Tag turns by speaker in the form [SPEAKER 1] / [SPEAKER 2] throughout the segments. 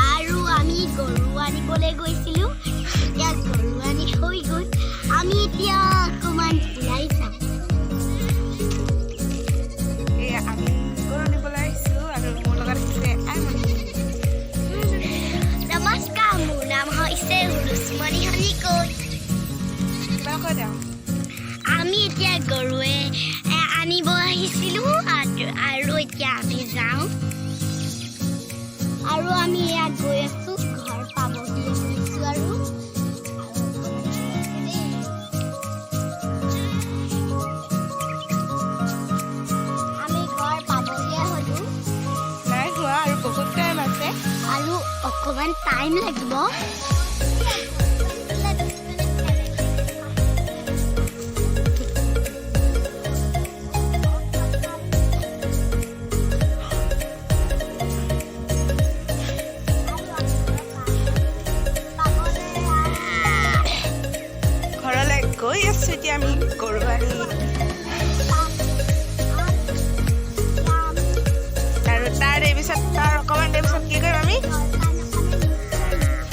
[SPEAKER 1] আৰু আমি গৰু আনিবলৈ গৈছিলোঁ এতিয়া গৰু আনি হৈ গ'ল আমি এতিয়া অকণমান ওলাই যাম
[SPEAKER 2] আমি গৰু আনিবলৈ আহিছোঁ আৰু মোৰ লগত আছে আইমন
[SPEAKER 1] নমস্কাৰ মোৰ নাম হৈছে ৰুচমণি হানিকে
[SPEAKER 2] কিবা কৈ দিওঁ
[SPEAKER 1] আমি এতিয়া গৰুৱে আনিব আহিছিলোঁ আৰু এতিয়া আমি যাওঁ আৰু আমি ইয়াত গৈ আছোঁ ঘৰ পাবহি আহিছোঁ আৰু আমি ঘৰ পাবহিয়ে হ'লোঁ
[SPEAKER 2] নাই হোৱা আৰু বহুত টাইম আছে
[SPEAKER 1] আৰু অকণমান টাইম লাগিব
[SPEAKER 2] গৈ আছোঁ এতিয়া আমি গৰু আনি আৰু তাৰ অকণমান দেৰি পিছত কি কৰিম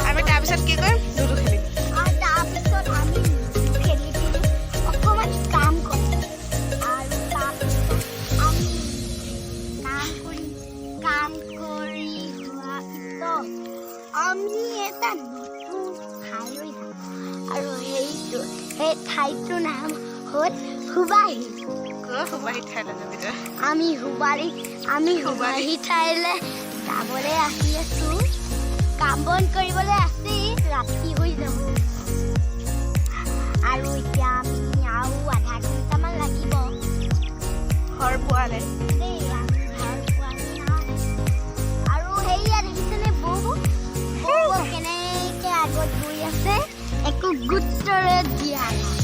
[SPEAKER 2] আমি তাৰপিছত কি কৰিম লুডু খেলিম
[SPEAKER 1] অকণমান কাম কৰিম আৰু কাম কৰি হোৱা পিছত আমি এটা নতুন ঠাইলৈ যাম আৰু সেই ঠাইটোৰ নাম হ'ল হুবাহি আমি হুবাহি ঠাইলৈ যাবলৈ আহি আছোঁ কাম বন কৰিবলৈ আছে ৰাতি হৈ যাব আৰু এতিয়া আমি আৰু আধা ঘণ্টামান লাগিব
[SPEAKER 2] ঘৰ পোৱালে
[SPEAKER 1] দেই আমি ঘৰ পোৱালি নাই আৰু সেয়া দেখিছেনে বৌ কেনেকৈ আগত গৈ আছে একো গুৰুত্বৰে দিয়া নাই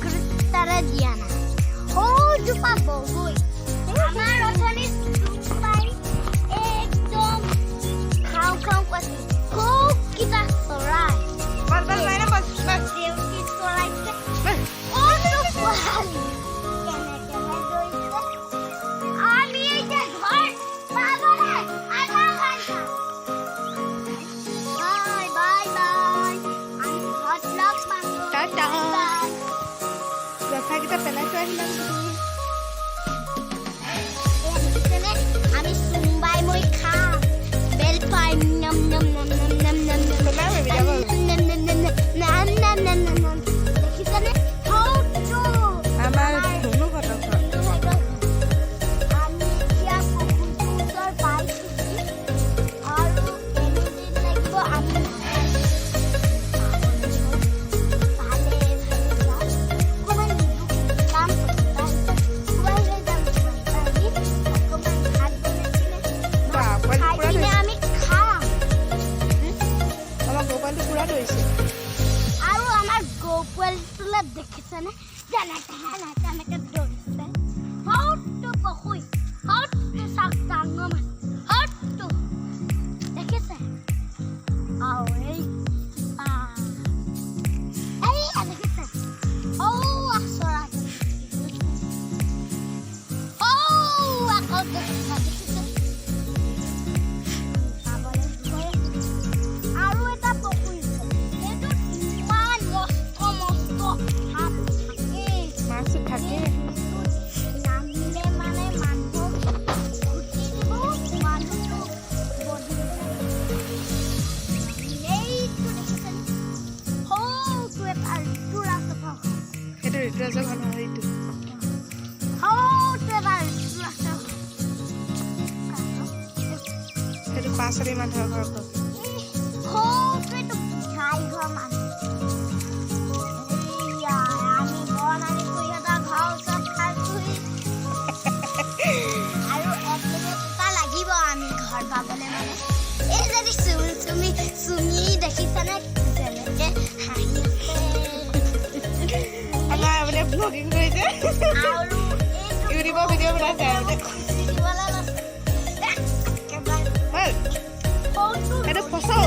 [SPEAKER 1] গুৰুত্বৰে দিয়া নাই সৌজোপা বগৈ আমাৰ অথনি পাই একদম খাওঁ খাওঁ কৈছে সৌকেইটা চৰাই দেউতি চৰাইছে আমি এতিয়া ঘৰ পাবলৈ আধা ঘণ্টা বাই বাই আমি ঘৰত লগ পাম
[SPEAKER 2] টাটা লেখাকেইটা পেলাই থৈ আহিলাম
[SPEAKER 1] আমি চুম্বাই মই খাম বেল পাই নম নম নম নম নম নম দেখিছেনে
[SPEAKER 2] আমাৰ ধুনু ঘৰৰ ঘৰ
[SPEAKER 1] আমি এতিয়া ওচৰ পাইছোঁহি আৰু এদিন লাগিব আমি আৰু আমাৰ গৌপালটোলে দেখিছেনে যেনেকৈ দৌৰিছে হতটো পশুই হতটো চাক ডাঙৰ মানুহ হতটো দেখিছে আৰু দেখিছে চৰাই আকৌ দেখিছে আৰু এটা পশুই
[SPEAKER 2] মাছটো থাকে
[SPEAKER 1] নামিলে মানে মানুহক ঘুটি দিব মানুহটো বধি এইটো দেখিছেনে সৌটো এটা ঋতুৰাজ
[SPEAKER 2] সেইটো ঋতুৰাজৰ ঘৰ নহয় এইটো
[SPEAKER 1] সৌটো এটা ঋতুৰাজ
[SPEAKER 2] সেইটো পাঁচলি মানুহৰ ঘৰ
[SPEAKER 1] সৌটো এইটো ঘাই ঘৰ মানুহ পাবলে মানে এই যদি চুমি দেখিছানে যেনেকে হাঁহি
[SPEAKER 2] আছে ব্লগিং কৰিছে
[SPEAKER 1] আৰু
[SPEAKER 2] ইউটিউবৰ ভিডিঅ' বনাইছে
[SPEAKER 1] দিবলৈ লৈছে
[SPEAKER 2] সেইটো ফচাও